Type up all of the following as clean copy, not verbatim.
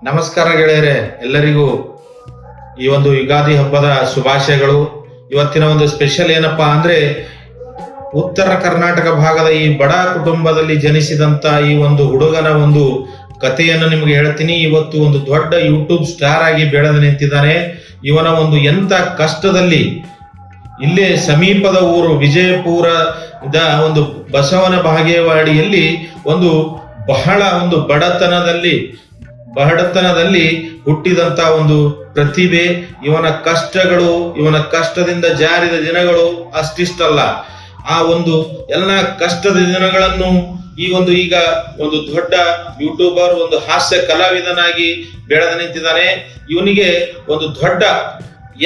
ನಮಸ್ಕಾರ ಗೆಳೆಯರೆ, ಎಲ್ಲರಿಗೂ ಈ ಒಂದು ಯುಗಾದಿ ಹಬ್ಬದ ಶುಭಾಶಯಗಳು. ಇವತ್ತಿನ ಒಂದು ಸ್ಪೆಷಲ್ ಏನಪ್ಪಾ ಅಂದ್ರೆ, ಉತ್ತರ ಕರ್ನಾಟಕ ಭಾಗದ ಈ ಬಡ ಕುಟುಂಬದಲ್ಲಿ ಜನಿಸಿದಂತ ಈ ಒಂದು ಹುಡುಗನ ಒಂದು ಕಥೆಯನ್ನು ನಿಮಗೆ ಹೇಳ್ತೀನಿ. ಇವತ್ತು ಒಂದು ದೊಡ್ಡ ಯೂಟ್ಯೂಬ್ ಸ್ಟಾರ್ ಆಗಿ ಬೆಳೆದು ನಿಂತಿದ್ದಾನೆ. ಇವನ ಒಂದು ಎಂತ ಕಷ್ಟದಲ್ಲಿ, ಇಲ್ಲೇ ಸಮೀಪದ ಊರು ವಿಜಯಪುರದ ಒಂದು ಬಸವನ ಬಾಗೇವಾಡಿಯಲ್ಲಿ ಒಂದು ಬಹಳ ಒಂದು ಬಡತನದಲ್ಲಿ ಹುಟ್ಟಿದಂತ ಒಂದು ಪ್ರತಿಭೆ. ಇವನ ಕಷ್ಟಗಳು, ಇವನ ಕಷ್ಟದಿಂದ ಜಾರಿದ ದಿನಗಳು ಅಷ್ಟಿಷ್ಟಲ್ಲ. ಆ ಒಂದು ಎಲ್ಲ ಕಷ್ಟದ ದಿನಗಳನ್ನು ಈಗ ಒಂದು ದೊಡ್ಡ ಯೂಟ್ಯೂಬರ್, ಒಂದು ಹಾಸ್ಯ ಕಲಾವಿದನಾಗಿ ಬೆಳೆದು ನಿಂತಿದ್ದಾನೆ. ಇವನಿಗೆ ಒಂದು ದೊಡ್ಡ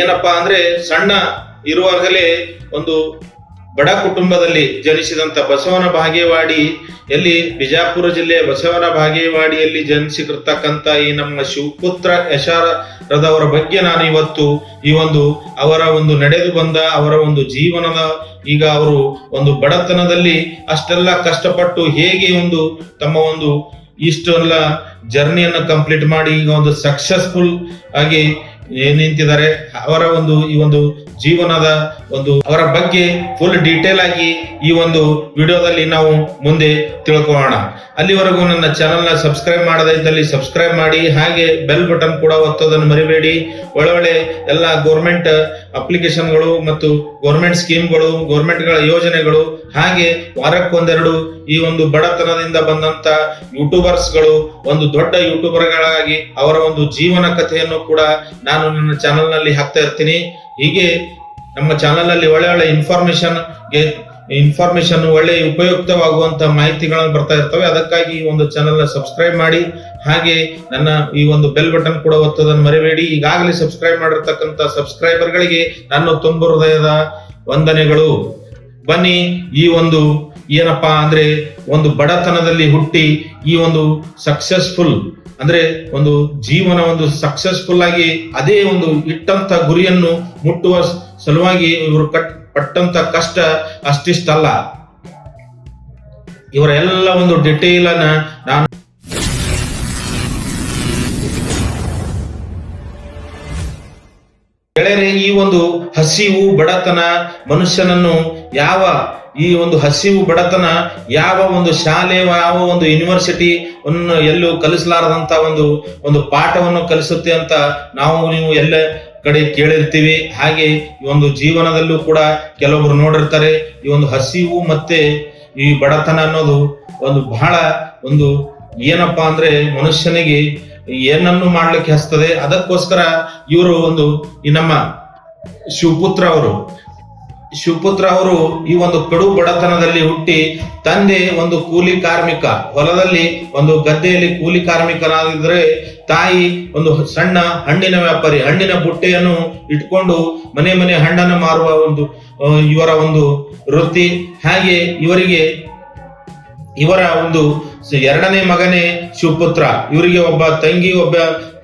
ಏನಪ್ಪಾ ಅಂದ್ರೆ, ಸಣ್ಣ ಇರುವಾಗಲೇ ಒಂದು ಬಡ ಕುಟುಂಬದಲ್ಲಿ ಜನಿಸಿದಂತ ಬಸವನ ಬಾಗೇವಾಡಿಯಲ್ಲಿ, ಬಿಜಾಪುರ ಜಿಲ್ಲೆಯ ಬಸವನ ಬಾಗೇವಾಡಿಯಲ್ಲಿ ಜನಿಸಿರ್ತಕ್ಕಂಥ ಈ ನಮ್ಮ ಶಿವಪುತ್ರ ಯಶಾರದವರ ಬಗ್ಗೆ ನಾನು ಇವತ್ತು ಅವರ ಒಂದು ನಡೆದು ಬಂದ ಅವರ ಒಂದು ಜೀವನದ, ಈಗ ಅವರು ಒಂದು ಬಡತನದಲ್ಲಿ ಅಷ್ಟೆಲ್ಲ ಕಷ್ಟಪಟ್ಟು ಹೇಗೆ ತಮ್ಮ ಇಷ್ಟೆಲ್ಲ ಜರ್ನಿಯನ್ನು ಕಂಪ್ಲೀಟ್ ಮಾಡಿ ಈಗ ಒಂದು ಸಕ್ಸಸ್ಫುಲ್ ಆಗಿ ನಿಂತಿದ್ದಾರೆ. ಅವರ ಈ ಜೀವನದ ಅವರ ಬಗ್ಗೆ ಫುಲ್ ಡೀಟೇಲ್ ಆಗಿ ಈ ವಿಡಿಯೋದಲ್ಲಿ ನಾವು ಮುಂದೆ ತಿಳ್ಕೊಳ್ಳೋಣ. ಅಲ್ಲಿವರೆಗೂ ನನ್ನ ಚಾನೆಲ್ ನ ಸಬ್ಸ್ಕ್ರೈಬ್ ಮಾಡದೇ ಇದ್ದಲ್ಲಿ ಸಬ್ಸ್ಕ್ರೈಬ್ ಮಾಡಿ, ಹಾಗೆ ಬೆಲ್ ಬಟನ್ ಕೂಡ ಒತ್ತೋದನ್ನು ಮರಿಬೇಡಿ. ಒಳ್ಳೆ ಎಲ್ಲ ಗೌರ್ಮೆಂಟ್ ಅಪ್ಲಿಕೇಶನ್ಗಳು ಮತ್ತು ಗೌರ್ಮೆಂಟ್ ಸ್ಕೀಮ್ಗಳು, ಗೌರ್ಮೆಂಟ್ಗಳ ಯೋಜನೆಗಳು, ಹಾಗೆ ವಾರಕ್ಕೊಂದೆರಡು ಈ ಬಡತನದಿಂದ ಬಂದಂತ ಯೂಟ್ಯೂಬರ್ಸ್ಗಳು ಒಂದು ದೊಡ್ಡ ಯೂಟ್ಯೂಬರ್ಗಳಾಗಿ ಅವರ ಜೀವನ ಕಥೆಯನ್ನು ಕೂಡ ನಾನು ನನ್ನ ಚಾನೆಲ್ ನಲ್ಲಿ ಹಾಕ್ತಾ ಇರ್ತೀನಿ. ಹೀಗೆ ನಮ್ಮ ಚಾನೆಲ್ ನಲ್ಲಿ ಒಳ್ಳೆ ಇನ್ಫಾರ್ಮೇಶನ್ ಒಳ್ಳೆ ಉಪಯುಕ್ತವಾಗುವಂತ ಮಾಹಿತಿಗಳನ್ನು ಬರ್ತಾ ಇರ್ತವೆ. ಅದಕ್ಕಾಗಿ ಈ ಚಾನೆಲ್ ನ ಸಬ್ಸ್ಕ್ರೈಬ್ ಮಾಡಿ, ಹಾಗೆ ನನ್ನ ಈ ಬೆಲ್ ಬಟನ್ ಕೂಡ ಒತ್ತೋದನ್ನು ಮರಿಬೇಡಿ. ಈಗಾಗಲೇ ಸಬ್ಸ್ಕ್ರೈಬ್ ಮಾಡಿರ್ತಕ್ಕಂಥ ಸಬ್ಸ್ಕ್ರೈಬರ್ ಗಳಿಗೆ ನನ್ನ ತುಂಬ ಹೃದಯದ ವಂದನೆಗಳು. ಬನ್ನಿ, ಈ ಏನಪ್ಪಾ ಅಂದ್ರೆ, ಬಡತನದಲ್ಲಿ ಹುಟ್ಟಿ ಈ ಸಕ್ಸಸ್ಫುಲ್ ಅಂದ್ರೆ ಜೀವನ ಸಕ್ಸಸ್ಫುಲ್ ಆಗಿ ಅದೇ ಇಟ್ಟಂತ ಗುರಿಯನ್ನು ಮುಟ್ಟುವ ಸಲುವಾಗಿ ಇವರು ಪಟ್ಟಂತ ಕಷ್ಟ ಅಷ್ಟಿಷ್ಟಲ್ಲ. ಇವರ ಎಲ್ಲ ಡಿಟೇಲ್ ಅನ್ನ ನಾನು ಗೆಳೆಯರೆ, ಈ ಹಸಿವು ಬಡತನ ಮನುಷ್ಯನನ್ನು ಈ ಹಸಿವು ಬಡತನ ಯಾವ ಶಾಲೆ, ಯಾವ ಯೂನಿವರ್ಸಿಟಿ ಎಲ್ಲೂ ಕಲಿಸಲಾರದಂತ ಪಾಠವನ್ನು ಕಲಿಸುತ್ತೆ ಅಂತ ನೀವು ಎಲ್ಲ ಕಡೆ ಕೇಳಿರ್ತೀವಿ. ಹಾಗೆ ಈ ಜೀವನದಲ್ಲೂ ಕೂಡ ಕೆಲವೊಬ್ರು ನೋಡಿರ್ತಾರೆ. ಈ ಹಸಿವು ಮತ್ತೆ ಈ ಬಡತನ ಅನ್ನೋದು ಬಹಳ ಏನಪ್ಪಾ ಅಂದ್ರೆ, ಮನುಷ್ಯನಿಗೆ ಏನನ್ನು ಮಾಡ್ಲಿಕ್ಕೆ ಹಸ್ತದೆ. ಅದಕ್ಕೋಸ್ಕರ ಇವರು ಈ ನಮ್ಮ ಶಿವಪುತ್ರ ಅವರು ಈ ಕಡು ಬಡತನದಲ್ಲಿ ಹುಟ್ಟಿ, ತಂದೆ ಕೂಲಿ ಕಾರ್ಮಿಕ, ಹೊಲದಲ್ಲಿ ಗದ್ದೆಯಲ್ಲಿ ಕೂಲಿ ಕಾರ್ಮಿಕನಾಗಿದ್ರೆ, ತಾಯಿ ಸಣ್ಣ ಹಣ್ಣಿನ ವ್ಯಾಪಾರಿ, ಹಣ್ಣಿನ ಬುಟ್ಟೆಯನ್ನು ಇಟ್ಕೊಂಡು ಮನೆ ಹಣ್ಣನ್ನು ಮಾರುವ ಇವರ ವೃತ್ತಿ. ಹಾಗೆ ಇವರ ಎರಡನೇ ಮಗನೇ ಶಿವಪುತ್ರ. ಇವರಿಗೆ ಒಬ್ಬ ತಂಗಿ, ಒಬ್ಬ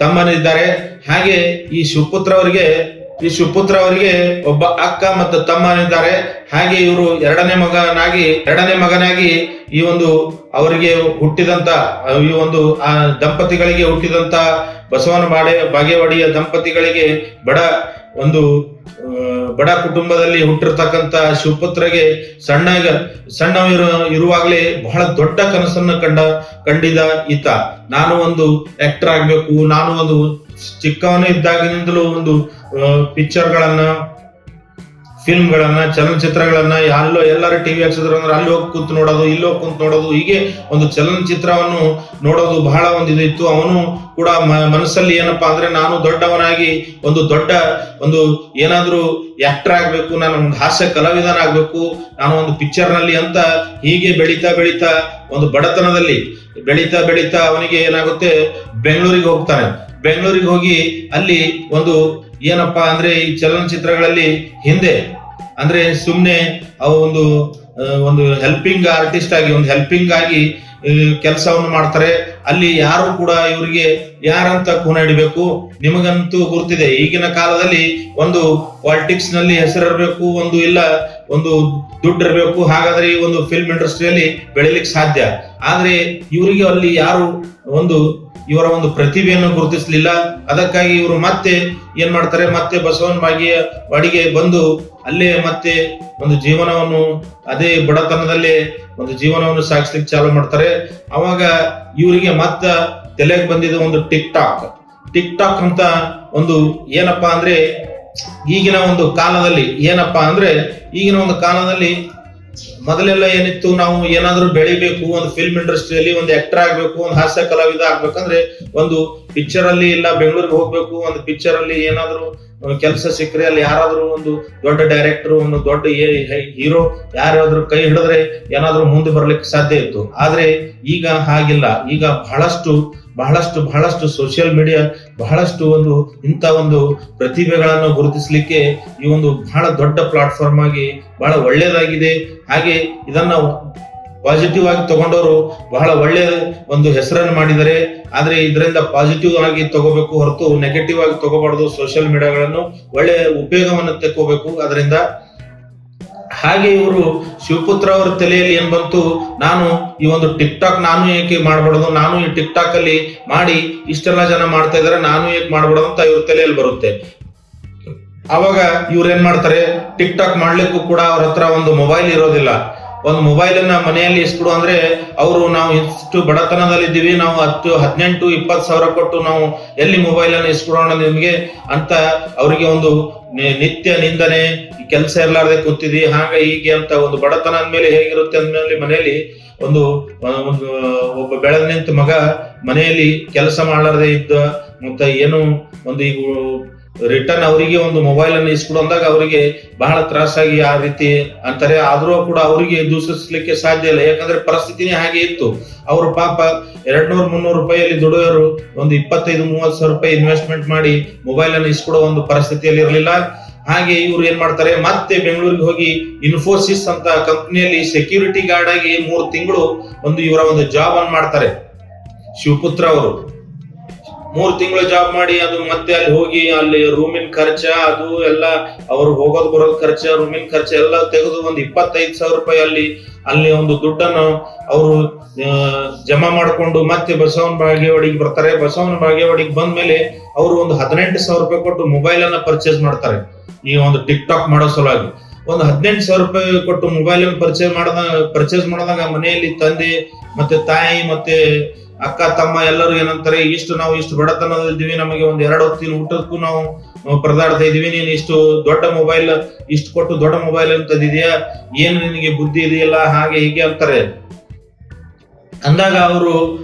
ತಮ್ಮನಿದ್ದಾರೆ. ಹಾಗೆ ಈ ಶಿವಪುತ್ರ ಅವರಿಗೆ ಒಬ್ಬ ಅಕ್ಕ ಮತ್ತು ತಮ್ಮನಿದ್ದಾರೆ. ಹಾಗೆ ಇವರು ಎರಡನೇ ಮಗನಾಗಿ ಈ ಅವರಿಗೆ ಹುಟ್ಟಿದಂತ ಈ ಆ ದಂಪತಿಗಳಿಗೆ ಹುಟ್ಟಿದಂತ ಬಸವನ ಬಾಗೇವಾಡಿಯ ದಂಪತಿಗಳಿಗೆ ಬಡ ಕುಟುಂಬದಲ್ಲಿ ಹುಟ್ಟಿರ್ತಕ್ಕಂತ ಶಿವಪುತ್ರಗೆ ಸಣ್ಣ ಇರುವಾಗಲೇ ಬಹಳ ದೊಡ್ಡ ಕನಸನ್ನು ಕಂಡಿದ ಈತ. ನಾನು ಆಕ್ಟರ್ ಆಗ್ಬೇಕು, ನಾನು ಚಿಕ್ಕವನು ಇದ್ದಾಗಿನಿಂದಲೂ ಪಿಕ್ಚರ್ಗಳನ್ನ, ಫಿಲ್ಮ್ಗಳನ್ನ, ಚಲನಚಿತ್ರಗಳನ್ನ ಎಲ್ಲರೂ ಟಿವಿ ಹಚ್ಚಿದ್ರು ಅಂದ್ರೆ ಅಲ್ಲಿ ಹೋಗಿ ಕೂತು ನೋಡೋದು, ಇಲ್ಲಿ ಹೋಗಿ ಕೂತು ನೋಡೋದು, ಹೀಗೆ ಚಲನಚಿತ್ರವನ್ನು ನೋಡೋದು ಬಹಳ ಇದಿತ್ತು. ಅವನು ಕೂಡ ಮನಸ್ಸಲ್ಲಿ ಏನಪ್ಪಾ ಅಂದ್ರೆ, ನಾನು ದೊಡ್ಡವನಾಗಿ ದೊಡ್ಡ ಏನಾದ್ರೂ ಆಕ್ಟರ್ ಆಗ್ಬೇಕು, ನಾನು ಹಾಸ್ಯ ಕಲಾವಿದನಾಗ್ಬೇಕು, ನಾನು ಪಿಕ್ಚರ್ ನಲ್ಲಿ ಅಂತ ಹೀಗೆ ಬೆಳೀತಾ ಬಡತನದಲ್ಲಿ ಬೆಳೀತಾ ಅವನಿಗೆ ಏನಾಗುತ್ತೆ, ಬೆಂಗಳೂರಿಗೆ ಹೋಗ್ತಾನೆ. ಬೆಂಗಳೂರಿಗೆ ಹೋಗಿ ಅಲ್ಲಿ ಏನಪ್ಪಾ ಅಂದ್ರೆ, ಈ ಚಲನಚಿತ್ರಗಳಲ್ಲಿ ಹಿಂದೆ ಅಂದ್ರೆ ಸುಮ್ನೆ ಹೆಲ್ಪಿಂಗ್ ಆರ್ಟಿಸ್ಟ್ ಆಗಿ ಹೆಲ್ಪಿಂಗ್ ಆಗಿ ಕೆಲಸವನ್ನು ಮಾಡ್ತಾರೆ. ಅಲ್ಲಿ ಯಾರು ಕೂಡ ಇವರಿಗೆ ಯಾರಂತ ಕೂನ ಹಿಡಿಬೇಕು. ನಿಮಗಂತೂ ಗುರ್ತಿದೆ, ಈಗಿನ ಕಾಲದಲ್ಲಿ ಪಾಲಿಟಿಕ್ಸ್ ನಲ್ಲಿ ಹೆಸರಿರ್ಬೇಕು, ಇಲ್ಲ ದುಡ್ಡು ಇರಬೇಕು, ಹಾಗಾದ್ರೆ ಈ ಫಿಲ್ಮ್ ಇಂಡಸ್ಟ್ರಿಯಲ್ಲಿ ಬೆಳಿಲಿಕ್ಕೆ ಸಾಧ್ಯ. ಆದ್ರೆ ಇವರಿಗೆ ಅಲ್ಲಿ ಯಾರು ಇವರ ಒಂದು ಪ್ರತಿಭೆಯನ್ನು ಗುರುತಿಸಲಿಲ್ಲ. ಅದಕ್ಕಾಗಿ ಇವರು ಮತ್ತೆ ಏನ್ ಮಾಡ್ತಾರೆ, ಮತ್ತೆ ಬಸವನ ಬಾಗೇವಾಡಿಗೆ ಬಂದು ಅಲ್ಲೇ ಮತ್ತೆ ಒಂದು ಜೀವನವನ್ನು ಅದೇ ಬಡತನದಲ್ಲೇ ಒಂದು ಜೀವನವನ್ನು ಸಾಗಿಸ್ಲಿಕ್ಕೆ ಚಾಲು ಮಾಡ್ತಾರೆ. ಅವಾಗ ಇವರಿಗೆ ಮತ್ತ ತಲೆಗೆ ಬಂದಿದ್ದು ಒಂದು ಟಿಕ್ ಟಾಕ್ ಅಂತ ಒಂದು ಏನಪ್ಪಾ ಅಂದ್ರೆ ಈಗಿನ ಒಂದು ಕಾಲದಲ್ಲಿ ಮೊದಲೆಲ್ಲ ಏನಿತ್ತು, ನಾವು ಏನಾದ್ರೂ ಬೆಳಿಬೇಕು, ಒಂದು ಫಿಲ್ಮ್ ಇಂಡಸ್ಟ್ರಿಯಲ್ಲಿ ಒಂದು ಆಕ್ಟರ್ ಆಗ್ಬೇಕು, ಒಂದು ಹಾಸ್ಯ ಕಲಾವಿದ ಆಗ್ಬೇಕಂದ್ರೆ ಒಂದು ಪಿಕ್ಚರ್ ಅಲ್ಲಿ ಇಲ್ಲ ಬೆಂಗಳೂರಿಗೆ ಹೋಗ್ಬೇಕು, ಒಂದು ಪಿಕ್ಚರ್ ಅಲ್ಲಿ ಏನಾದ್ರು ಕೆಲಸ ಸಿಕ್ಕರೆ ಅಲ್ಲಿ ಯಾರಾದ್ರೂ ಒಂದು ದೊಡ್ಡ ಡೈರೆಕ್ಟರ್, ಒಂದು ದೊಡ್ಡ ಹೀರೋ ಯಾರಾದ್ರೂ ಕೈ ಹಿಡಿದ್ರೆ ಏನಾದ್ರೂ ಮುಂದೆ ಬರ್ಲಿಕ್ಕೆ ಸಾಧ್ಯ ಇತ್ತು. ಆದ್ರೆ ಈಗ ಹಾಗಿಲ್ಲ. ಈಗ ಬಹಳಷ್ಟು ಸೋಷಿಯಲ್ ಮೀಡಿಯಾ ಬಹಳಷ್ಟು ಒಂದು ಇಂಥ ಒಂದು ಪ್ರತಿಭೆಗಳನ್ನು ಗುರುತಿಸಲಿಕ್ಕೆ ಈ ಒಂದು ಬಹಳ ದೊಡ್ಡ ಪ್ಲಾಟ್ಫಾರ್ಮ್ ಆಗಿ ಬಹಳ ಒಳ್ಳೇದಾಗಿದೆ. ಹಾಗೆ ಇದನ್ನ ಪಾಸಿಟಿವ್ ಆಗಿ ತಗೊಂಡವರು ಬಹಳ ಒಳ್ಳೆ ಒಂದು ಹೆಸರನ್ನು ಮಾಡಿದ್ದಾರೆ. ಆದ್ರೆ ಇದರಿಂದ ಪಾಸಿಟಿವ್ ಆಗಿ ತಗೋಬೇಕು ಹೊರತು ನೆಗೆಟಿವ್ ಆಗಿ ತಗೋಬಾರ್ದು. ಸೋಷಿಯಲ್ ಮೀಡಿಯಾಗಳನ್ನು ಒಳ್ಳೆ ಉಪಯೋಗವನ್ನು ತಗೋಬೇಕು ಅದರಿಂದ. ಹಾಗೆ ಇವರು ಶಿವಪುತ್ರ ಅವರ ತಲೆಯಲ್ಲಿ ಏನ್ ಬಂತು, ನಾನು ಈ ಒಂದು ಟಿಕ್ ಟಾಕ್ ನಾನು ಏಕೆ ಮಾಡಬಾರ್ದು, ನಾನು ಈ ಟಿಕ್ ಟಾಕ್ ಅಲ್ಲಿ ಮಾಡಿ ಇಷ್ಟೆಲ್ಲ ಜನ ಮಾಡ್ತಾ ಇದಾರೆ, ನಾನು ಏಕೆ ಮಾಡಬಾರ್ದು ಅಂತ ಇವ್ರ ತಲೆಯಲ್ಲಿ ಬರುತ್ತೆ. ಅವಾಗ ಇವ್ರು ಏನ್ ಮಾಡ್ತಾರೆ, ಟಿಕ್ ಟಾಕ್ ಮಾಡ್ಲಿಕ್ಕೂ ಕೂಡ ಅವ್ರ ಹತ್ರ ಒಂದು ಮೊಬೈಲ್ ಇರೋದಿಲ್ಲ. ಒಂದು ಮೊಬೈಲ್ ಅನ್ನ ಮನೆಯಲ್ಲಿ ಇಸ್ಕೊಡು ಅಂದ್ರೆ ನಾವು ಇಷ್ಟು ಬಡತನದಲ್ಲಿದ್ದೀವಿ, ನಾವು 18-20 ಸಾವಿರ ಕೊಟ್ಟು ನಾವು ಎಲ್ಲಿ ಮೊಬೈಲ್ ಅನ್ನು ಇಸ್ಕೊಡೋಣ ನಿಮ್ಗೆ ಅಂತ ಅವರಿಗೆ ಒಂದು ನಿತ್ಯ ನಿಂದನೆ, ಕೆಲಸ ಇರ್ಲಾರ್ದೆ ಕೂತಿದ್ವಿ ಹಾಗೆ ಹೀಗೆ ಅಂತ ಒಂದು ಬಡತನ ಅಂದ್ಮೇಲೆ ಹೇಗಿರುತ್ತೆ ಅಂದ್ಮೇಲೆ ಮನೆಯಲ್ಲಿ ಒಬ್ಬ ಬೆಳೆದ ನಿಂತ ಮಗ ಮನೆಯಲ್ಲಿ ಕೆಲಸ ಮಾಡಲಾರ್ದೆ ಇದ್ದ ಮತ್ತೆ ಏನು ಒಂದು ಈಗ ರಿಟರ್ನ್ ಅವರಿಗೆ ಒಂದು ಮೊಬೈಲ್ ಅನ್ನು ಇಸ್ಕೊಡು ಅಂದಾಗ ಅವರಿಗೆ ಬಹಳ ತ್ರಾಸಾಗಿ ಆ ರೀತಿ ಅಂತಾರೆ. ಆದ್ರೂ ಕೂಡ ಅವರಿಗೆ ದೂಷಿಸ್ಲಿಕ್ಕೆ ಸಾಧ್ಯ ಇಲ್ಲ, ಯಾಕಂದ್ರೆ ಪರಿಸ್ಥಿತಿನೇ ಹಾಗೆ ಇತ್ತು. ಅವರು ಪಾಪ 200-300 ರೂಪಾಯಿಯಲ್ಲಿ ದುಡಿಯೋರು ಒಂದು 25-30 ಸಾವಿರ ರೂಪಾಯಿ ಇನ್ವೆಸ್ಟ್ಮೆಂಟ್ ಮಾಡಿ ಮೊಬೈಲ್ ಅನ್ನು ಇಸ್ಕೊಡೋ ಒಂದು ಪರಿಸ್ಥಿತಿಯಲ್ಲಿ ಇರಲಿಲ್ಲ. ಹಾಗೆ ಇವ್ರು ಏನ್ ಮಾಡ್ತಾರೆ, ಮತ್ತೆ ಬೆಂಗಳೂರಿಗೆ ಹೋಗಿ ಇನ್ಫೋಸಿಸ್ ಅಂತ ಕಂಪನಿಯಲ್ಲಿ ಸೆಕ್ಯೂರಿಟಿ ಗಾರ್ಡ್ ಆಗಿ 3 ತಿಂಗಳು ಇವರ ಒಂದು ಜಾಬ್ ಅನ್ನು ಮಾಡ್ತಾರೆ. ಶಿವಪುತ್ರ ಅವರು 3 ತಿಂಗಳು ಜಾಬ್ ಮಾಡಿ ಅದು ಮತ್ತೆ ಅಲ್ಲಿ ಹೋಗಿ ಅಲ್ಲಿ ರೂಮಿನ ಖರ್ಚ ಅದು ಎಲ್ಲ ಅವ್ರು ಹೋಗೋದು ಬರೋದು ಖರ್ಚ ರೂಮಿನ ಖರ್ಚ ಎಲ್ಲ ತೆಗೆದು ಒಂದು 25 ಸಾವಿರ ರೂಪಾಯಿ ಅಲ್ಲಿ ಒಂದು ದುಡ್ಡನ್ನು ಅವರು ಜಮಾ ಮಾಡಿಕೊಂಡು ಮತ್ತೆ ಬಸವನ ಬಾಗೇವಾಡಿಗೆ ಬರ್ತಾರೆ. ಬಸವನ ಬಾಗೇವಾಡಿಗೆ ಬಂದ್ಮೇಲೆ ಅವರು ಒಂದು 18 ಸಾವಿರ ರೂಪಾಯಿ ಕೊಟ್ಟು ಮೊಬೈಲ್ ಅನ್ನ ಪರ್ಚೇಸ್ ಮಾಡ್ತಾರೆ. ಈ ಒಂದು ಟಿಕ್ ಟಾಕ್ ಮಾಡೋ ಸಲುವಾಗಿ ಒಂದು 18 ಸಾವಿರ ರೂಪಾಯಿ ಕೊಟ್ಟು ಮೊಬೈಲ್ ಅನ್ನು ಪರ್ಚೇಸ್ ಮಾಡಿದಾಗ ಮನೆಯಲ್ಲಿ ತಂದೆ ಮತ್ತೆ ತಾಯಿ ಮತ್ತೆ ಅಕ್ಕ ತಮ್ಮ ಎಲ್ಲರೂ ಏನಂತಾರೆ, ನಾವು ಇಷ್ಟು ಬಡತನದಿದ್ದೀವಿ, ನಮಗೆ ಒಂದು 2 ಹೊತ್ತಿನ ಊಟಕ್ಕೂ ನಾವು ಪರದಾಡ್ತಾ ಇದೀವಿ, ನೀನು ಇಷ್ಟು ದೊಡ್ಡ ಮೊಬೈಲ್ ಇಷ್ಟು ಕೊಟ್ಟು ದೊಡ್ಡ ಮೊಬೈಲ್ ಅಂತ ತಂದಿದ್ಯಾ, ಏನು ನಿನಗೆ ಬುದ್ಧಿ ಇದೆಯಲ್ಲ ಹಾಗೆ ಹೀಗೆ ಅಂತಾರೆ. ಅಂದಾಗ ಅವರು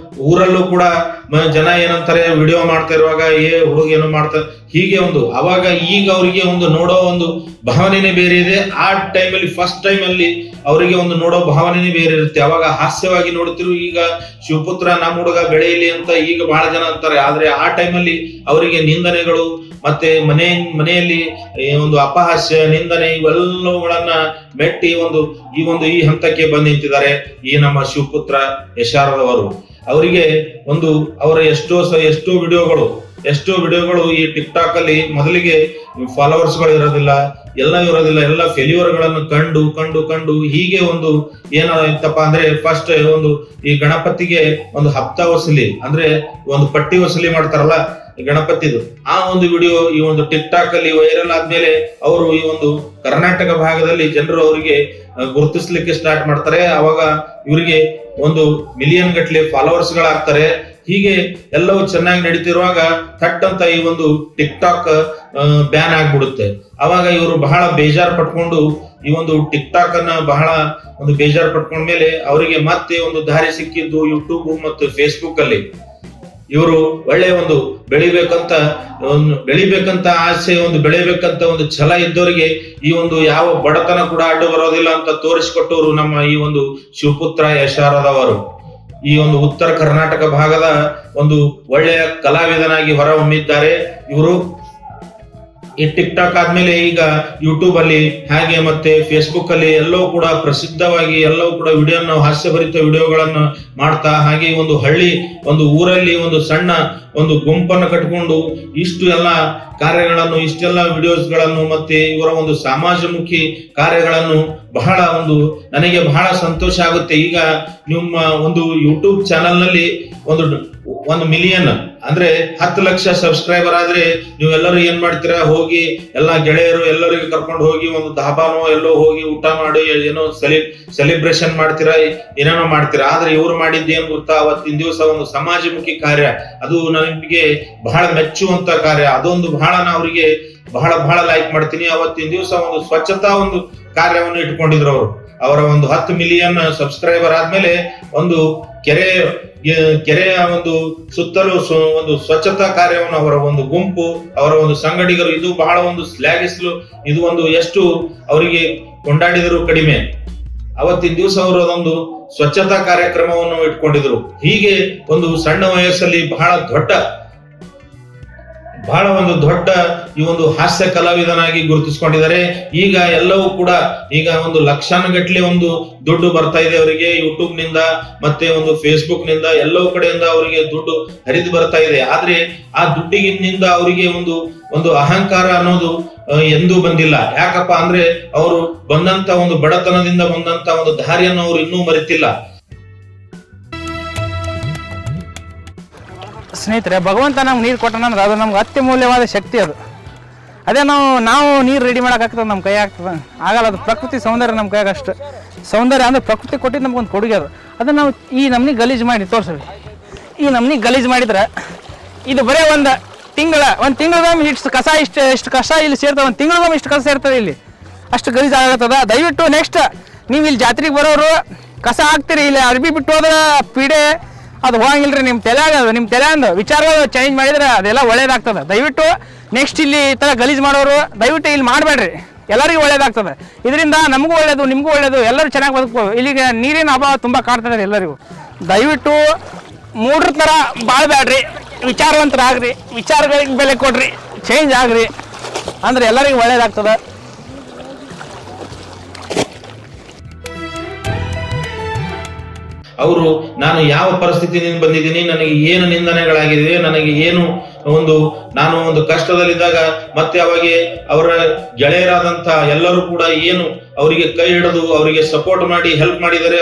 ಊರಲ್ಲೂ ಕೂಡ ಜನ ಏನಂತಾರೆ, ವಿಡಿಯೋ ಮಾಡ್ತಾ ಇರುವಾಗ ಹುಡುಗ ಏನೋ ಮಾಡ್ತಾರೆ ಹೀಗೆ ಅವಾಗ ಈಗ ಅವರಿಗೆ ನೋಡೋ ಒಂದು ಭಾವನೆನೇ ಬೇರೆ ಇದೆ. ಆ ಟೈಮಲ್ಲಿ ಫಸ್ಟ್ ಟೈಮ್ ಅಲ್ಲಿ ಅವರಿಗೆ ನೋಡೋ ಭಾವನೆನೇ ಬೇರೆ ಇರುತ್ತೆ. ಅವಾಗ ಹಾಸ್ಯವಾಗಿ ನೋಡ್ತಿರು, ಈಗ ಶಿವಪುತ್ರ ನಮ್ಮ ಹುಡುಗ ಬೆಳೆಯಲಿ ಅಂತ ಈಗ ಬಹಳ ಜನ ಅಂತಾರೆ. ಆದ್ರೆ ಆ ಟೈಮಲ್ಲಿ ಅವರಿಗೆ ನಿಂದನೆಗಳು ಮತ್ತೆ ಮನೆಯಲ್ಲಿ ಒಂದು ಅಪಹಾಸ್ಯ ನಿಂದನೆ ಇವೆಲ್ಲವುಗಳನ್ನ ಮೆಟ್ಟಿ ಈ ಹಂತಕ್ಕೆ ಬಂದು ನಿಂತಿದ್ದಾರೆ ಈ ನಮ್ಮ ಶಿವಪುತ್ರ ಯಶಾರದವರು. ಅವರಿಗೆ ಅವರ ಎಷ್ಟೋ ವಿಡಿಯೋಗಳು ಈ ಟಿಕ್ ಟಾಕ್ ಅಲ್ಲಿ ಮೊದಲಿಗೆ ಫಾಲೋವರ್ಸ್ ಗಳು ಇರೋದಿಲ್ಲ, ಎಲ್ಲ ಫೇಲ್ಯೂರ್ ಗಳನ್ನು ಕಂಡು ಹೀಗೆ ಏನಾಯ್ತಪ್ಪ ಅಂದ್ರೆ ಫಸ್ಟ್ ಈ ಗಣಪತಿಗೆ ಹಪ್ತಾ ವಸೂಲಿ ಅಂದ್ರೆ ಪಟ್ಟಿ ವಸೂಲಿ ಮಾಡ್ತಾರಲ್ಲ ಗಣಪತಿದು, ಆ ವಿಡಿಯೋ ಈ ಟಿಕ್ ಟಾಕ್ ಅಲ್ಲಿ ವೈರಲ್ ಆದ್ಮೇಲೆ ಅವರು ಈ ಕರ್ನಾಟಕ ಭಾಗದಲ್ಲಿ ಜನರು ಅವರಿಗೆ ಗುರುತಿಸ್ಲಿಕ್ಕೆ ಸ್ಟಾರ್ಟ್ ಮಾಡ್ತಾರೆ. ಅವಾಗ ಇವರಿಗೆ ಮಿಲಿಯನ್ ಗಟ್ಟಲೆ ಫಾಲೋವರ್ಸ್ ಗಳಾಗ್ತಾರೆ. ಹೀಗೆ ಎಲ್ಲವೂ ಚೆನ್ನಾಗಿ ನಡೀತಿರುವಾಗ ಥಟ್ ಅಂತ ಈ ಟಿಕ್ ಟಾಕ್ ಬ್ಯಾನ್ ಆಗ್ಬಿಡುತ್ತೆ. ಅವಾಗ ಇವರು ಬಹಳ ಬೇಜಾರ್ ಪಟ್ಕೊಂಡು ಈ ಟಿಕ್ ಟಾಕ್ ಅನ್ನ ಬಹಳ ಬೇಜಾರ್ ಪಟ್ಕೊಂಡ್ಮೇಲೆ ಅವರಿಗೆ ಮತ್ತೆ ದಾರಿ ಸಿಕ್ಕಿದ್ದು ಯೂಟ್ಯೂಬ್ ಮತ್ತು ಫೇಸ್ಬುಕ್ ಅಲ್ಲಿ. ಇವರು ಒಳ್ಳೆ ಬೆಳಿಬೇಕಂತ ಆಸೆ ಬೆಳಿಬೇಕಂತ ಛಲ ಇದ್ದವರಿಗೆ ಈ ಯಾವ ಬಡತನ ಕೂಡ ಅಡ್ಡು ಬರೋದಿಲ್ಲ ಅಂತ ತೋರಿಸಿಕೊಟ್ಟವರು ನಮ್ಮ ಈ ಶಿವಪುತ್ರ ಯಶಾರದವರು. ಈ ಉತ್ತರ ಕರ್ನಾಟಕ ಭಾಗದ ಒಳ್ಳೆಯ ಕಲಾವಿದನಾಗಿ ಹೊರ ಹೊಮ್ಮಿದ್ದಾರೆ ಇವರು. ಈ ಟಿಕ್ ಟಾಕ್ ಆದ್ಮೇಲೆ ಈಗ ಯೂಟ್ಯೂಬ್ ಅಲ್ಲಿ ಹಾಗೆ ಮತ್ತೆ ಫೇಸ್ಬುಕ್ ಅಲ್ಲಿ ಎಲ್ಲವೂ ಕೂಡ ಪ್ರಸಿದ್ಧವಾಗಿ ಎಲ್ಲವೂ ಕೂಡ ಹಾಸ್ಯಭರಿತ ವಿಡಿಯೋಗಳನ್ನು ಮಾಡ್ತಾ ಹಾಗೆ ಹಳ್ಳಿ ಊರಲ್ಲಿ ಸಣ್ಣ ಗುಂಪನ್ನು ಕಟ್ಕೊಂಡು ಇಷ್ಟು ಎಲ್ಲ ಕಾರ್ಯಗಳನ್ನು, ಇಷ್ಟೆಲ್ಲ ವಿಡಿಯೋಸ್ಗಳನ್ನು ಮತ್ತೆ ಇವರ ಒಂದು ಸಮಾಜಮುಖಿ ಕಾರ್ಯಗಳನ್ನು ಬಹಳ ನನಗೆ ಬಹಳ ಸಂತೋಷ ಆಗುತ್ತೆ. ಈಗ ನಿಮ್ಮ ಒಂದು ಯೂಟ್ಯೂಬ್ ಚಾನಲ್ ನಲ್ಲಿ 1 ಮಿಲಿಯನ್ ಅಂದ್ರೆ 10 ಲಕ್ಷ ಸಬ್ಸ್ಕ್ರೈಬರ್ ಆದ್ರೆ ನೀವೆಲ್ಲರೂ ಏನ್ ಮಾಡ್ತೀರಾ, ಹೋಗಿ ಎಲ್ಲಾ ಗೆಳೆಯರು ಎಲ್ಲರಿಗೂ ಕರ್ಕೊಂಡು ಹೋಗಿ ಒಂದು ಧಾಬಾನೋ ಎಲ್ಲೋ ಹೋಗಿ ಊಟ ಮಾಡಿ ಏನೋ ಸೆಲೆಬ್ರೇಷನ್ ಮಾಡ್ತೀರಾ, ಏನೇನೋ ಮಾಡ್ತೀರಾ. ಆದ್ರೆ ಇವ್ರು ಮಾಡಿದ್ದೇನು ಗೊತ್ತಾ, ಅವತ್ತಿನ ದಿವಸ ಒಂದು ಸಮಾಜಮುಖಿ ಕಾರ್ಯ, ಅದು ನನಗೆ ಬಹಳ ಮೆಚ್ಚುವಂತ ಕಾರ್ಯ. ಅದೊಂದು ಬಹಳ ಅವರಿಗೆ ಬಹಳ ಲೈಕ್ ಮಾಡ್ತೀನಿ. ಅವತ್ತಿನ ದಿವಸ ಒಂದು ಸ್ವಚ್ಛತಾ ಒಂದು ಕಾರ್ಯವನ್ನು ಇಟ್ಕೊಂಡಿದ್ರು ಅವರ ಒಂದು 10 ಮಿಲಿಯನ್ ಸಬ್ಸ್ಕ್ರೈಬರ್ ಆದ್ಮೇಲೆ ಒಂದು ಕೆರೆಯ ಒಂದು ಸುತ್ತಲೂ ಒಂದು ಸ್ವಚ್ಛತಾ ಕಾರ್ಯವನ್ನು ಅವರ ಒಂದು ಗುಂಪು, ಅವರ ಒಂದು ಸಂಗಡಿಗರು, ಇದು ಬಹಳ ಒಂದು ಶ್ಲಾಘಿಸಲು, ಇದು ಎಷ್ಟು ಅವರಿಗೆ ಕೊಂಡಾಡಿದರೂ ಕಡಿಮೆ. ಅವತ್ತಿನ ದಿವಸ ಅವರು ಅದೊಂದು ಸ್ವಚ್ಛತಾ ಕಾರ್ಯಕ್ರಮವನ್ನು ಇಟ್ಕೊಂಡಿದ್ರು. ಹೀಗೆ ಒಂದು ಸಣ್ಣ ವಯಸ್ಸಲ್ಲಿ ಬಹಳ ದೊಡ್ಡ ಈ ಒಂದು ಹಾಸ್ಯ ಕಲಾವಿದನಾಗಿ ಗುರುತಿಸಿಕೊಂಡಿದ್ದಾರೆ. ಈಗ ಎಲ್ಲವೂ ಕೂಡ ಈಗ ಒಂದು ಲಕ್ಷಾನುಗಟ್ಲೆ ಒಂದು ದುಡ್ಡು ಬರ್ತಾ ಇದೆ ಅವರಿಗೆ ಯೂಟ್ಯೂಬ್ ನಿಂದ ಮತ್ತೆ ಒಂದು ಫೇಸ್ಬುಕ್ ನಿಂದ ಎಲ್ಲವೂ ಕಡೆಯಿಂದ ಅವರಿಗೆ ದುಡ್ಡು ಹರಿದು ಬರ್ತಾ ಇದೆ. ಆದ್ರೆ ಆ ದುಡ್ಡಿನಿಂದ ಅವರಿಗೆ ಒಂದು ಅಹಂಕಾರ ಅನ್ನೋದು ಎಂದೂ ಬಂದಿಲ್ಲ. ಯಾಕಪ್ಪ ಅಂದ್ರೆ ಅವರು ಬಂದಂತ ಒಂದು ಬಡತನದಿಂದ ಬಂದಂತ ಒಂದು ದಾರಿಯನ್ನು ಅವರು ಇನ್ನೂ ಮರೆತಿಲ್ಲ. ಸ್ನೇಹಿತರೆ, ಭಗವಂತ ನಮ್ಗೆ ನೀರು ಕೊಟ್ಟನಂದ್ರೆ ಅದು ನಮ್ಗೆ ಅತ್ಯಮೂಲ್ಯವಾದ ಶಕ್ತಿ. ಅದೇ ನಾವು ನೀರು ರೆಡಿ ಮಾಡೋಕ್ಕಾಗ್ತದೆ, ನಮ್ಮ ಕೈ ಆಗ್ತದೆ ಆಗಲ್ಲ. ಅದು ಪ್ರಕೃತಿ ಸೌಂದರ್ಯ ನಮ್ಮ ಕೈಯಾಗ ಅಷ್ಟು ಸೌಂದರ್ಯ ಅಂದರೆ ಪ್ರಕೃತಿ ಕೊಟ್ಟಿದ್ದು ನಮ್ಗೊಂದು ಕೊಡುಗೆ. ಅದನ್ನು ನಾವು ಈ ನಮ್ನಿ ಗಲೀಜು ಮಾಡಿ ತೋರಿಸ್ರಿ. ಈ ನಮ್ನಿ ಗಲೀಜು ಮಾಡಿದ್ರೆ ಇದು ಬರೀ ಒಂದು ತಿಂಗಳೊಮ್ಮೆ ಇಷ್ಟು ಕಸ ಇಲ್ಲಿ ಸೇರ್ತದೆ. ಒಂದು ತಿಂಗಳೊಮ್ಮೆ ಇಷ್ಟು ಕಸ ಸೇರ್ತದೆ, ಇಲ್ಲಿ ಅಷ್ಟು ಗಲೀಜು ಆಗತ್ತದ. ದಯವಿಟ್ಟು ನೆಕ್ಸ್ಟ್ ನೀವು ಇಲ್ಲಿ ಜಾತ್ರೆಗೆ ಬರೋರು ಕಸ ಹಾಕ್ತೀರಿ, ಇಲ್ಲಿ ಅರ್ಬಿ ಬಿಟ್ಟು ಹೋದ್ರೆ ಪೀಡೆ ಅದು ಹೋಗಂಗಿಲ್ರಿ. ನಿಮ್ಮ ತಲೆಯಂದು ವಿಚಾರಗಳು ಚೇಂಜ್ ಮಾಡಿದ್ರೆ ಅದೆಲ್ಲ ಒಳ್ಳೇದಾಗ್ತದೆ. ದಯವಿಟ್ಟು ನೆಕ್ಸ್ಟ್ ಇಲ್ಲಿ ಈ ಥರ ಗಲೀಜು ಮಾಡೋರು ದಯವಿಟ್ಟು ಇಲ್ಲಿ ಮಾಡಬೇಡ್ರಿ. ಎಲ್ಲರಿಗೂ ಒಳ್ಳೇದಾಗ್ತದೆ. ಇದರಿಂದ ನಮಗೂ ಒಳ್ಳೇದು, ನಿಮಗೂ ಒಳ್ಳೇದು, ಎಲ್ಲರೂ ಚೆನ್ನಾಗಿ ಬದುಕಬಹುದು. ಇಲ್ಲಿಗೆ ನೀರಿನ ಅಭಾವ ತುಂಬ ಕಾಡ್ತದೆ ಎಲ್ಲರಿಗೂ. ದಯವಿಟ್ಟು ಮೂಡ್ರ ಥರ ಬಾಳ್ಬೇಡ್ರಿ, ವಿಚಾರವಂತರಾಗ್ರಿ, ವಿಚಾರಗಳಿಗೆ ಬೆಲೆ ಕೊಡ್ರಿ, ಚೇಂಜ್ ಆಗ್ರಿ, ಅಂದ್ರೆ ಎಲ್ಲರಿಗೂ ಒಳ್ಳೇದಾಗ್ತದೆ. ಅವರು ನಾನು ಯಾವ ಪರಿಸ್ಥಿತಿಯಿಂದ ಬಂದಿದ್ದೀನಿ, ನನಗೆ ಏನು ನಿಂದನೆಗಳಾಗಿದೆ, ನನಗೆ ಏನು ನಾನು ಒಂದು ಕಷ್ಟದಲ್ಲಿದ್ದಾಗ ಮತ್ತೆ ಅವಾಗ ಅವರ ಗೆಳೆಯರಾದಂತ ಎಲ್ಲರೂ ಕೂಡ ಏನು ಅವರಿಗೆ ಕೈ ಹಿಡಿದು ಅವರಿಗೆ ಸಪೋರ್ಟ್ ಮಾಡಿ ಹೆಲ್ಪ್ ಮಾಡಿದರೆ,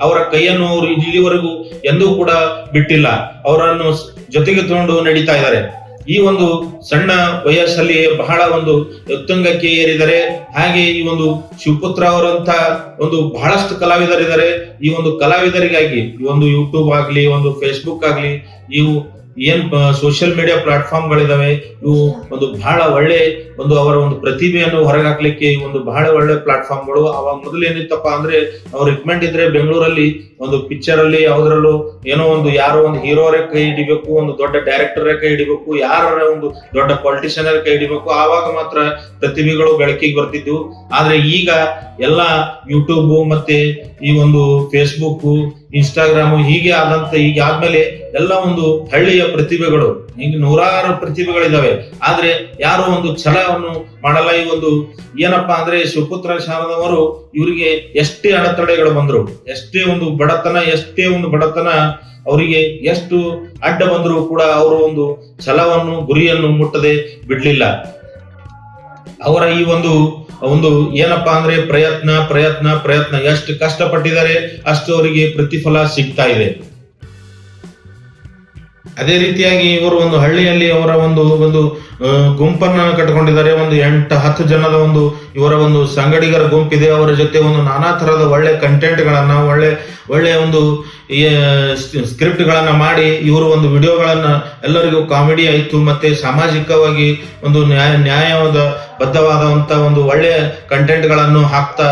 ಅವರ ಕೈಯನ್ನು ಅವರು ಇಲ್ಲಿವರೆಗೂ ಎಂದೂ ಕೂಡ ಬಿಟ್ಟಿಲ್ಲ. ಅವರನ್ನು ಜೊತೆಗೆ ತಗೊಂಡು ನಡೀತಾ ಇದ್ದಾರೆ. ಈ ಒಂದು ಸಣ್ಣ ವಯಸ್ಸಲ್ಲಿ ಬಹಳ ಉತ್ತುಂಗಕ್ಕೆ ಏರಿದರೆ. ಹಾಗೆ ಈ ಶಿವಪುತ್ರ ಅವರಂತ ಬಹಳಷ್ಟು ಕಲಾವಿದರಿದ್ದಾರೆ. ಈ ಕಲಾವಿದರಿಗಾಗಿ ಈ ಯೂಟ್ಯೂಬ್ ಆಗ್ಲಿ, ಫೇಸ್ಬುಕ್ ಆಗ್ಲಿ, ಇವು ಏನ್ ಸೋಷಿಯಲ್ ಮೀಡಿಯಾ ಪ್ಲಾಟ್ಫಾರ್ಮ್ ಗಳಿದಾವೆ, ಇವು ಬಹಳ ಒಳ್ಳೆ ಅವರ ಪ್ರತಿಭೆಯನ್ನು ಹೊರಗಾಕ್ಲಿಕ್ಕೆ ಬಹಳ ಒಳ್ಳೆ ಪ್ಲಾಟ್ಫಾರ್ಮ್ಗಳು. ಅವಾಗ ಮೊದಲು ಏನಿತ್ತಪ್ಪ ಅಂದ್ರೆ ಅವ್ರು ರಿಕಮೆಂಡ್ ಇದ್ರೆ ಬೆಂಗಳೂರಲ್ಲಿ ಪಿಕ್ಚರ್ ಅಲ್ಲಿ ಯಾವ್ದ್ರಲ್ಲೂ ಏನೋ ಯಾರೋ ಹೀರೋರೇ ಕೈ ಹಿಡಿಬೇಕು, ದೊಡ್ಡ ಡೈರೆಕ್ಟರ್ ಕೈ ಹಿಡಿಬೇಕು, ಯಾರ ದೊಡ್ಡ ಪೊಲಿಟಿಷಿಯನ್ ಕೈ ಹಿಡಿಬೇಕು, ಆವಾಗ ಮಾತ್ರ ಪ್ರತಿಭೆಗಳು ಬೆಳಕಿಗೆ ಬರ್ತಿದ್ವು. ಆದ್ರೆ ಈಗ ಎಲ್ಲ ಯೂಟ್ಯೂಬ್ ಮತ್ತೆ ಈ ಫೇಸ್ಬುಕ್, ಇನ್ಸ್ಟಾಗ್ರಾಮ್ ಹೀಗೆ ಈಗ ಆದ್ಮೇಲೆ ಎಲ್ಲ ಹಳ್ಳಿಯ ಪ್ರತಿಭೆಗಳು, ಹಿಂಗೆ ನೂರಾರು ಪ್ರತಿಭೆಗಳಿದಾವೆ. ಆದ್ರೆ ಯಾರು ಛಲವನ್ನು ಮಾಡಲ್ಲ. ಏನಪ್ಪಾ ಅಂದ್ರೆ ಶಿವಪುತ್ರ ಶಾರದವರು ಇವರಿಗೆ ಎಷ್ಟೇ ಅಡೆತಡೆಗಳು ಬಂದ್ರು, ಎಷ್ಟೇ ಬಡತನ ಅವರಿಗೆ ಎಷ್ಟು ಅಡ್ಡ ಬಂದ್ರು ಕೂಡ ಅವರು ಛಲವನ್ನು, ಗುರಿಯನ್ನು ಮುಟ್ಟದೆ ಬಿಡ್ಲಿಲ್ಲ. ಅವರ ಈ ಏನಪ್ಪಾ ಅಂದ್ರೆ ಪ್ರಯತ್ನ ಎಷ್ಟು ಕಷ್ಟಪಟ್ಟಿದ್ದಾರೆ ಅಷ್ಟು ಅವರಿಗೆ ಪ್ರತಿಫಲ ಸಿಗ್ತಾ ಇದೆ. ಅದೇ ರೀತಿಯಾಗಿ ಇವರು ಹಳ್ಳಿಯಲ್ಲಿ ಅವರ ಗುಂಪನ್ನ ಕಟ್ಕೊಂಡಿದ್ದಾರೆ. 8-10 ಜನದ ಇವರ ಸಂಗಡಿಗರ ಗುಂಪಿದೆ. ಅವರ ಜೊತೆ ನಾನಾ ತರದ ಒಳ್ಳೆ ಕಂಟೆಂಟ್ ಗಳನ್ನ, ಒಳ್ಳೆ ಸ್ಕ್ರಿಪ್ಟ್ ಗಳನ್ನ ಮಾಡಿ ಇವರು ವಿಡಿಯೋಗಳನ್ನ ಎಲ್ಲರಿಗೂ ಕಾಮಿಡಿ ಆಯ್ತು ಮತ್ತೆ ಸಾಮಾಜಿಕವಾಗಿ ನ್ಯಾಯವಾದ ಬದ್ಧವಾದಂತ ಒಳ್ಳೆ ಕಂಟೆಂಟ್ ಗಳನ್ನು ಹಾಕ್ತಾ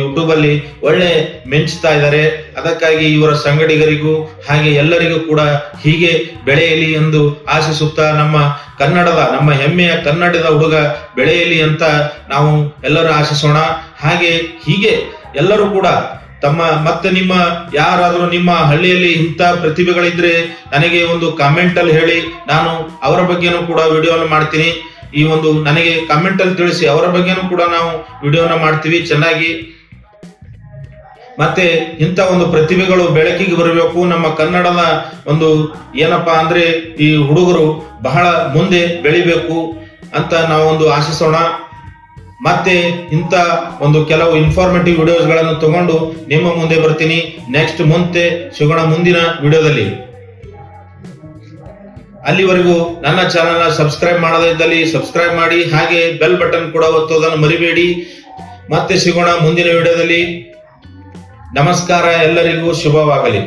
ಯೂಟ್ಯೂಬ್ ಅಲ್ಲಿ ಒಳ್ಳೆ ಮಿಂಚ್ತಾ ಇದ್ದಾರೆ. ಅದಕ್ಕಾಗಿ ಇವರ ಸಂಗಡಿಗರಿಗೂ ಹಾಗೆ ಎಲ್ಲರಿಗೂ ಕೂಡ ಹೀಗೆ ಬೆಳೆಯಲಿ ಎಂದು ಆಶಿಸುತ್ತಾ ನಮ್ಮ ಹೆಮ್ಮೆಯ ಕನ್ನಡದ ಹುಡುಗ ಬೆಳೆಯಲಿ ಅಂತ ನಾವು ಎಲ್ಲರೂ ಆಶಿಸೋಣ. ಹೀಗೆ ಎಲ್ಲರೂ ಕೂಡ ಮತ್ತೆ ಯಾರಾದ್ರೂ ನಿಮ್ಮ ಹಳ್ಳಿಯಲ್ಲಿ ಇಂಥ ಪ್ರತಿಭೆಗಳಿದ್ರೆ ನನಗೆ ಕಾಮೆಂಟ್ ಅಲ್ಲಿ ಹೇಳಿ, ನಾನು ಅವರ ಬಗ್ಗೆನೂ ಕೂಡ ವಿಡಿಯೋನ ಮಾಡ್ತೀನಿ. ಈ ನನಗೆ ಕಾಮೆಂಟ್ ಅಲ್ಲಿ ತಿಳಿಸಿ, ಅವರ ಬಗ್ಗೆನೂ ಕೂಡ ನಾವು ವಿಡಿಯೋನ ಮಾಡ್ತೀವಿ ಚೆನ್ನಾಗಿ. ಮತ್ತೆ ಇಂಥ ಪ್ರತಿಭೆಗಳು ಬೆಳಕಿಗೆ ಬರಬೇಕು. ನಮ್ಮ ಕನ್ನಡದ ಏನಪ್ಪಾ ಅಂದ್ರೆ ಈ ಹುಡುಗರು ಬಹಳ ಮುಂದೆ ಬೆಳಿಬೇಕು. ಅಂತ ನಾವು ಒಂದು ಆಶಿಸೋಣ. ಮತ್ತೆ ಇಂಥ ಒಂದು ಕೆಲವು ಇನ್ಫಾರ್ಮೇಟಿವ್ ವಿಡಿಯೋಸ್ಗಳನ್ನು ತಗೊಂಡು ನಿಮ್ಮ ಮುಂದೆ ಬರ್ತೀನಿ. ನೆಕ್ಸ್ಟ್ ಮುಂದೆ ಸಿಗೋಣ ಮುಂದಿನ ವಿಡಿಯೋದಲ್ಲಿ. ಅಲ್ಲಿವರೆಗೂ ನನ್ನ ಚಾನೆಲ್ನ ಸಬ್ಸ್ಕ್ರೈಬ್ ಮಾಡದೇ ಇದ್ದಲ್ಲಿ ಸಬ್ಸ್ಕ್ರೈಬ್ ಮಾಡಿ, ಹಾಗೆ ಬೆಲ್ ಬಟನ್ ಕೂಡ ಒತ್ತೋದನ್ನು ಮರಿಬೇಡಿ. ಮತ್ತೆ ಸಿಗೋಣ ಮುಂದಿನ ವಿಡಿಯೋದಲ್ಲಿ. ನಮಸ್ಕಾರ, ಎಲ್ಲರಿಗೂ ಶುಭವಾಗಲಿ.